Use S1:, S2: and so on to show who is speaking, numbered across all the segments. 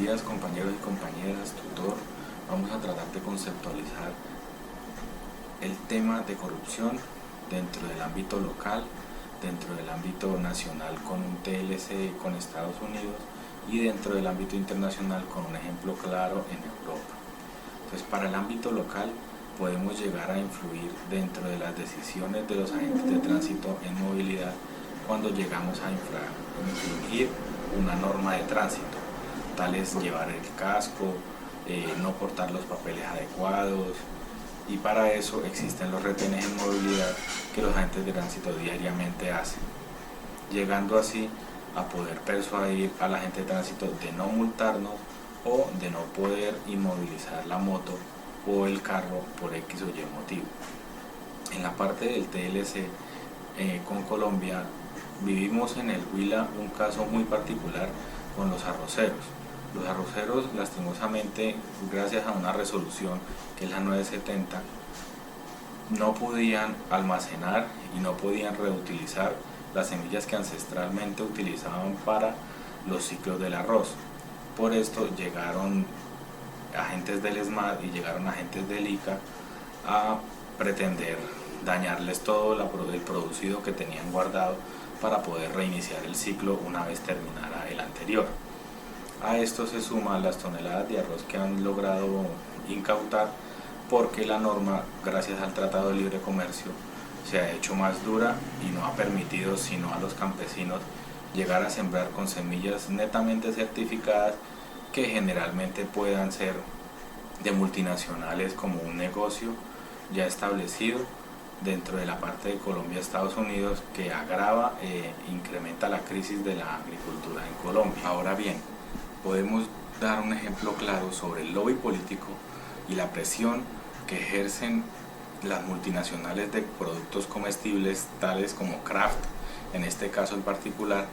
S1: días compañeros y compañeras, tutor. Vamos a tratar de conceptualizar el tema de corrupción dentro del ámbito local, dentro del ámbito nacional con un TLC con Estados Unidos y dentro del ámbito internacional con un ejemplo claro en Europa. Entonces, para el ámbito local podemos llegar a influir dentro de las decisiones de los agentes de tránsito en movilidad cuando llegamos a infringir una norma de tránsito, tal es llevar el casco, no portar los papeles adecuados, y para eso existen los retenes en movilidad que los agentes de tránsito diariamente hacen, llegando así a poder persuadir al agente de tránsito de no multarnos o de no poder inmovilizar la moto o el carro por X o Y motivo. En la parte del TLC con Colombia vivimos en el Huila un caso muy particular con los arroceros. Los arroceros, lastimosamente, gracias a una resolución que es la 970, no podían almacenar y no podían reutilizar las semillas que ancestralmente utilizaban para los ciclos del arroz. Por esto llegaron agentes del ESMAD y llegaron agentes del ICA a pretender dañarles todo el producido que tenían guardado para poder reiniciar el ciclo una vez terminara el anterior. A esto se suman las toneladas de arroz que han logrado incautar, porque la norma, gracias al Tratado de Libre Comercio, se ha hecho más dura y no ha permitido sino a los campesinos llegar a sembrar con semillas netamente certificadas que generalmente puedan ser de multinacionales como un negocio ya establecido dentro de la parte de Colombia-Estados Unidos, que agrava e incrementa la crisis de la agricultura en Colombia. Ahora bien, podemos dar un ejemplo claro sobre el lobby político y la presión que ejercen las multinacionales de productos comestibles tales como Kraft, en este caso en particular,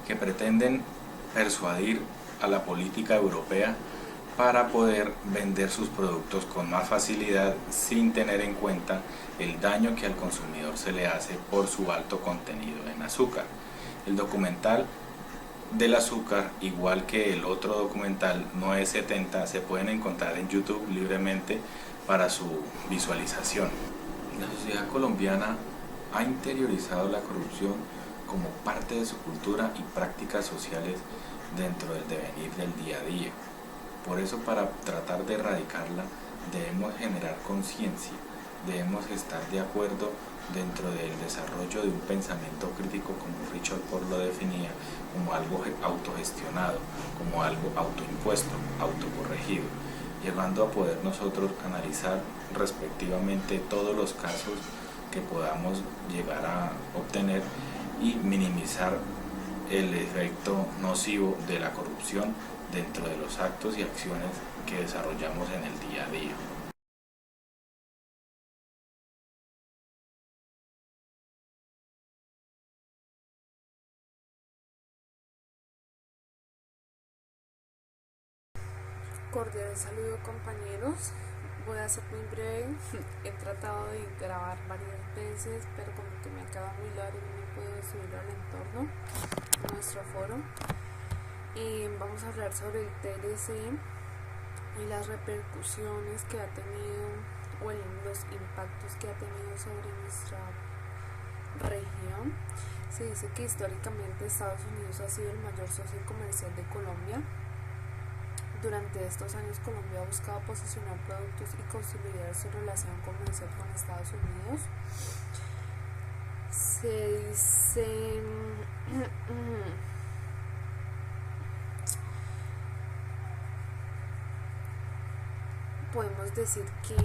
S1: que pretenden persuadir a la política europea para poder vender sus productos con más facilidad sin tener en cuenta el daño que al consumidor se le hace por su alto contenido en azúcar. El documental del azúcar, igual que el otro documental 970, se pueden encontrar en YouTube libremente para su visualización. La sociedad colombiana ha interiorizado la corrupción como parte de su cultura y prácticas sociales dentro del devenir del día a día. Por eso, para tratar de erradicarla, debemos generar conciencia, debemos estar de acuerdo dentro del desarrollo de un pensamiento crítico, como Richard Ford lo definía, como algo autogestionado, como algo autoimpuesto, autocorregido, llegando a poder nosotros analizar respectivamente todos los casos que podamos llegar a obtener y minimizar el efecto nocivo de la corrupción dentro de los actos y acciones que desarrollamos en el día a día.
S2: Cordial saludo, compañeros. Voy a ser muy breve. He tratado de grabar varias veces, pero como que me queda muy largo y no puedo subir al entorno a nuestro foro. Vamos a hablar sobre el TLC y las repercusiones que ha tenido, o los impactos que ha tenido sobre nuestra región. Se dice que históricamente Estados Unidos ha sido el mayor socio comercial de Colombia. Durante estos años, Colombia ha buscado posicionar productos y consolidar su relación comercial con Estados Unidos. Se dice podemos decir que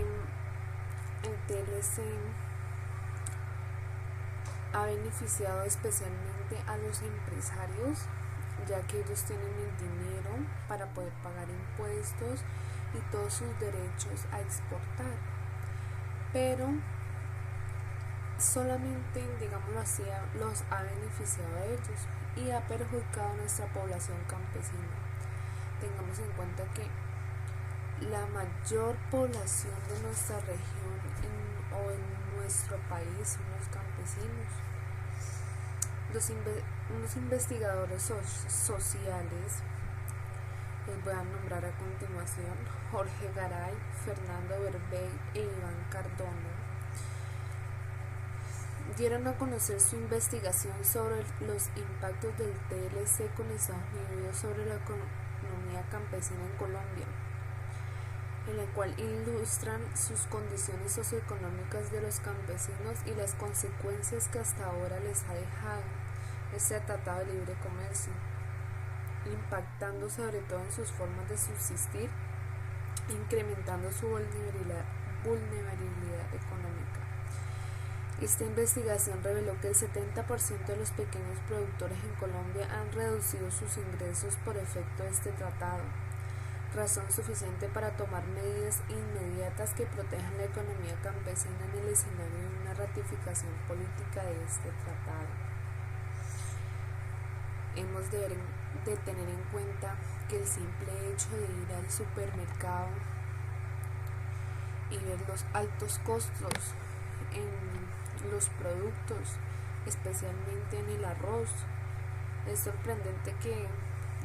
S2: el TLC ha beneficiado especialmente a los empresarios, ya que ellos tienen el dinero para poder pagar impuestos y todos sus derechos a exportar, pero solamente, digámoslo así, los ha beneficiado a ellos y ha perjudicado a nuestra población campesina. Tengamos en cuenta que la mayor población de nuestra región o en nuestro país son los campesinos. Los investigadores sociales Les voy a nombrar a continuación: Jorge Garay, Fernando Berbey e Iván Cardona. Dieron a conocer su investigación sobre los impactos del TLC con Estados Unidos sobre la economía campesina en Colombia, en la cual ilustran sus condiciones socioeconómicas de los campesinos y las consecuencias que hasta ahora les ha dejado este tratado de libre comercio, impactando sobre todo en sus formas de subsistir, incrementando su vulnerabilidad económica. Esta investigación reveló que el 70% de los pequeños productores en Colombia han reducido sus ingresos por efecto de este tratado, razón suficiente para tomar medidas inmediatas que protejan la economía campesina en el escenario de una ratificación política de este tratado. Hemos de tener en cuenta que el simple hecho de ir al supermercado y ver los altos costos en los productos, especialmente en el arroz, es sorprendente que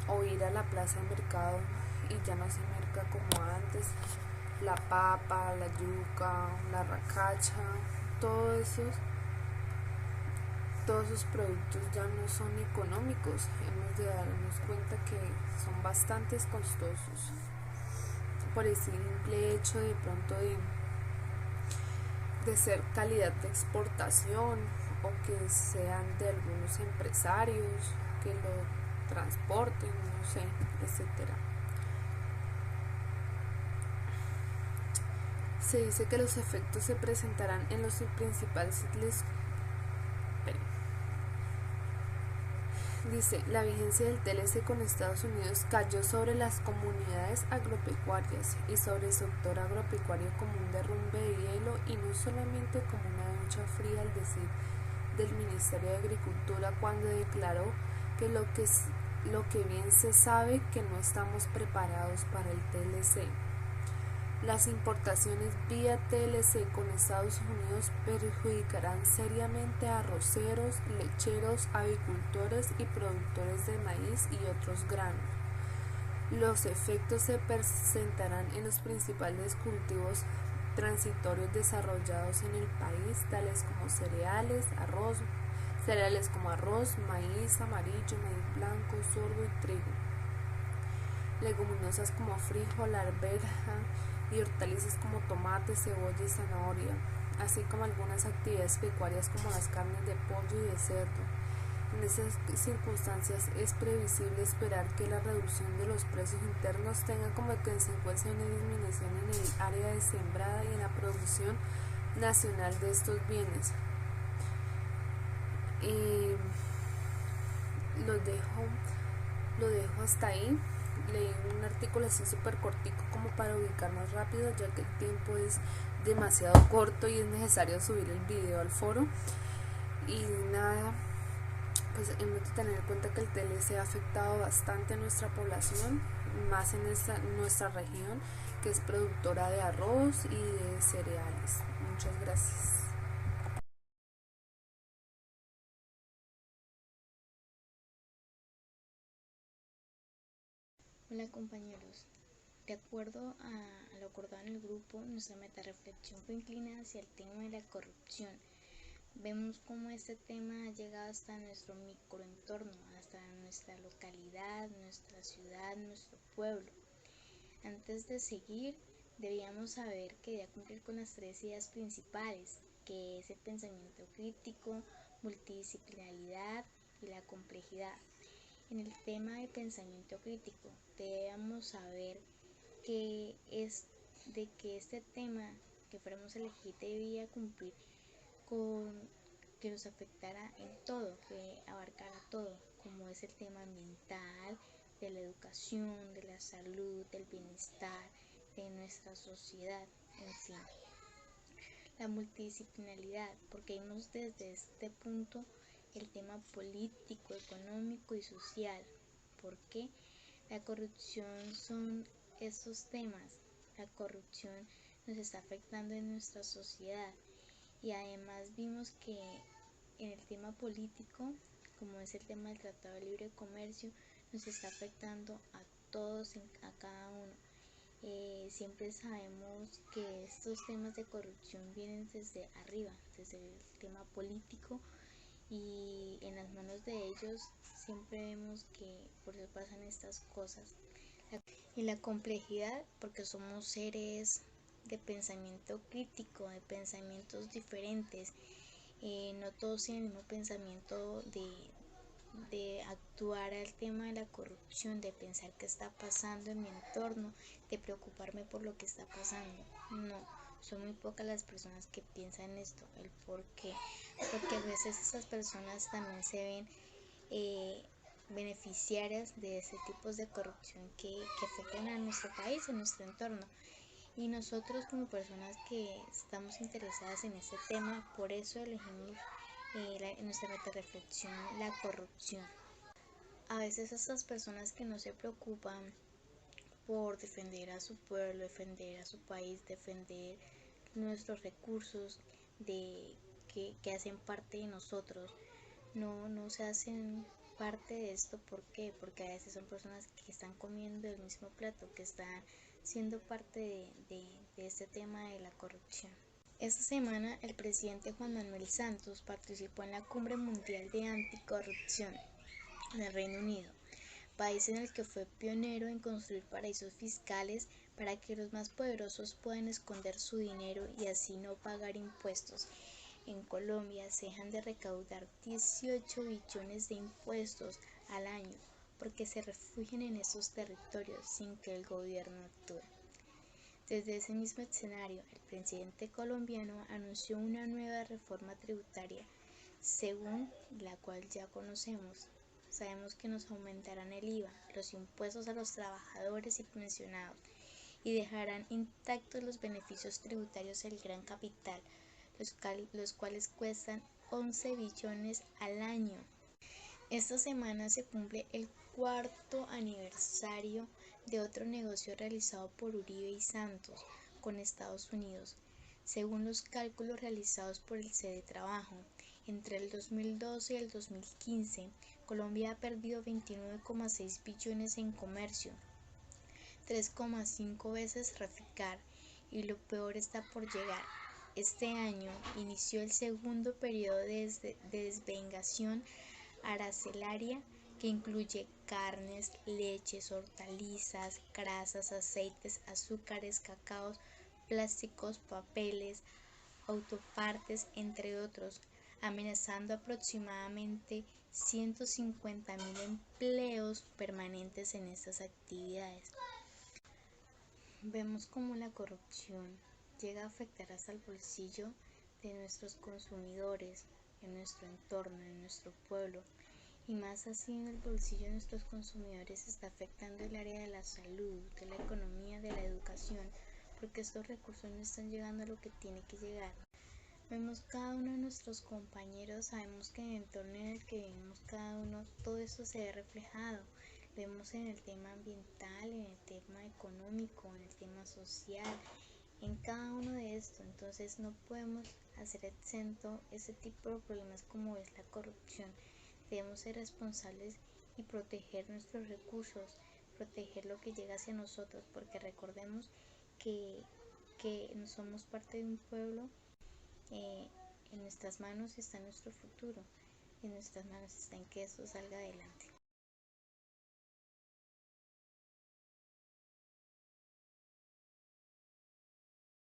S2: o ir a la plaza de mercado y ya no se merca como antes, la papa, la yuca, la racacha, todos esos productos ya no son económicos. Hemos de darnos cuenta que son bastante costosos por el simple hecho de pronto de ser calidad de exportación, o que sean de algunos empresarios que lo transporten, no sé, etcétera. Se dice que los efectos se presentarán en los principales Dice, la vigencia del TLC con Estados Unidos cayó sobre las comunidades agropecuarias y sobre el sector agropecuario como un derrumbe de hielo, y no solamente como una ducha fría, al decir del Ministerio de Agricultura, cuando declaró que lo que bien se sabe que no estamos preparados para el TLC. Las importaciones vía TLC con Estados Unidos perjudicarán seriamente a arroceros, lecheros, avicultores y productores de maíz y otros granos. Los efectos se presentarán en los principales cultivos transitorios desarrollados en el país, tales como cereales como arroz, maíz amarillo, maíz blanco, sorgo y trigo. Leguminosas como frijol, arveja y hortalizas como tomate, cebolla y zanahoria, así como algunas actividades pecuarias como las carnes de pollo y de cerdo. En esas circunstancias es previsible esperar que la reducción de los precios internos tenga como consecuencia una disminución en el área de sembrada y en la producción nacional de estos bienes. Lo dejo hasta ahí. Leí un artículo así súper cortico como para ubicarnos rápido, ya que el tiempo es demasiado corto y es necesario subir el video al foro. Y nada, pues hemos de tener en cuenta que el TLC ha afectado bastante a nuestra población, más en nuestra región, que es productora de arroz y de cereales. Muchas gracias.
S3: Hola compañeros, de acuerdo a lo acordado en el grupo, nuestra meta reflexión fue inclinada hacia el tema de la corrupción. Vemos cómo este tema ha llegado hasta nuestro microentorno, hasta nuestra localidad, nuestra ciudad, nuestro pueblo. Antes de seguir, debíamos saber que debía cumplir con las 3 ideas principales, que es el pensamiento crítico, multidisciplinaridad y la complejidad. En el tema de pensamiento crítico, debemos saber que este tema que fuéramos a elegir debía cumplir con que nos afectara en todo, que abarcara todo, como es el tema ambiental, de la educación, de la salud, del bienestar, de nuestra sociedad, en fin. La multidisciplinaridad, porque vimos desde este punto el tema político, económico y social. ¿Por qué? La corrupción son esos temas. La corrupción nos está afectando en nuestra sociedad, y además vimos que en el tema político, como es el tema del Tratado de Libre Comercio, nos está afectando a todos a cada uno. Siempre sabemos que estos temas de corrupción vienen desde arriba, desde el tema político, y en las manos de ellos siempre vemos que por eso pasan estas cosas. Y la complejidad, porque somos seres de pensamiento crítico, de pensamientos diferentes. No todos tienen el mismo pensamiento de actuar al tema de la corrupción, de pensar qué está pasando en mi entorno, de preocuparme por lo que está pasando. No, son muy pocas las personas que piensan esto. ¿El por qué? Porque a veces esas personas también se ven beneficiarias de ese tipo de corrupción que afectan a nuestro país, a nuestro entorno. Y nosotros como personas que estamos interesadas en este tema, por eso elegimos en nuestra meta-reflexión la corrupción. A veces estas personas que no se preocupan por defender a su pueblo, defender a su país, defender nuestros recursos que hacen parte de nosotros, no se hacen parte de esto. ¿Por qué? Porque a veces son personas que están comiendo del mismo plato, que están siendo parte de este tema de la corrupción. Esta semana el presidente Juan Manuel Santos participó en la Cumbre Mundial de Anticorrupción en el Reino Unido, país en el que fue pionero en construir paraísos fiscales para que los más poderosos puedan esconder su dinero y así no pagar impuestos. En Colombia se dejan de recaudar 18 billones de impuestos al año porque se refugian en esos territorios sin que el gobierno actúe. Desde ese mismo escenario, el presidente colombiano anunció una nueva reforma tributaria, según la cual ya conocemos. Sabemos que nos aumentarán el IVA, los impuestos a los trabajadores y pensionados, y dejarán intactos los beneficios tributarios del gran capital, los cuales cuestan 11 billones al año. Esta semana se cumple el 4º aniversario de otro negocio realizado por Uribe y Santos con Estados Unidos. Según los cálculos realizados por el Cedetrabajo, entre el 2012 y el 2015, Colombia ha perdido 29,6 billones en comercio, 3,5 veces Reficar, y lo peor está por llegar. Este año inició el segundo periodo de desvengación arancelaria que incluye carnes, leches, hortalizas, grasas, aceites, azúcares, cacaos, plásticos, papeles, autopartes, entre otros, amenazando aproximadamente 150.000 empleos permanentes en estas actividades. Vemos cómo la corrupción llega a afectar hasta el bolsillo de nuestros consumidores, en nuestro entorno, en nuestro pueblo, y más así en el bolsillo de nuestros consumidores está afectando el área de la salud, de la economía, de la educación, porque estos recursos no están llegando a lo que tiene que llegar. Vemos cada uno de nuestros compañeros, sabemos que en el entorno en el que vivimos cada uno, todo eso se ve reflejado. Vemos en el tema ambiental, en el tema económico, en el tema social, en cada uno de estos. Entonces no podemos hacer exento ese tipo de problemas como es la corrupción. Debemos ser responsables y proteger nuestros recursos, proteger lo que llega hacia nosotros, porque recordemos que no somos parte de un pueblo. En nuestras manos está nuestro futuro, en nuestras manos está en que eso salga adelante.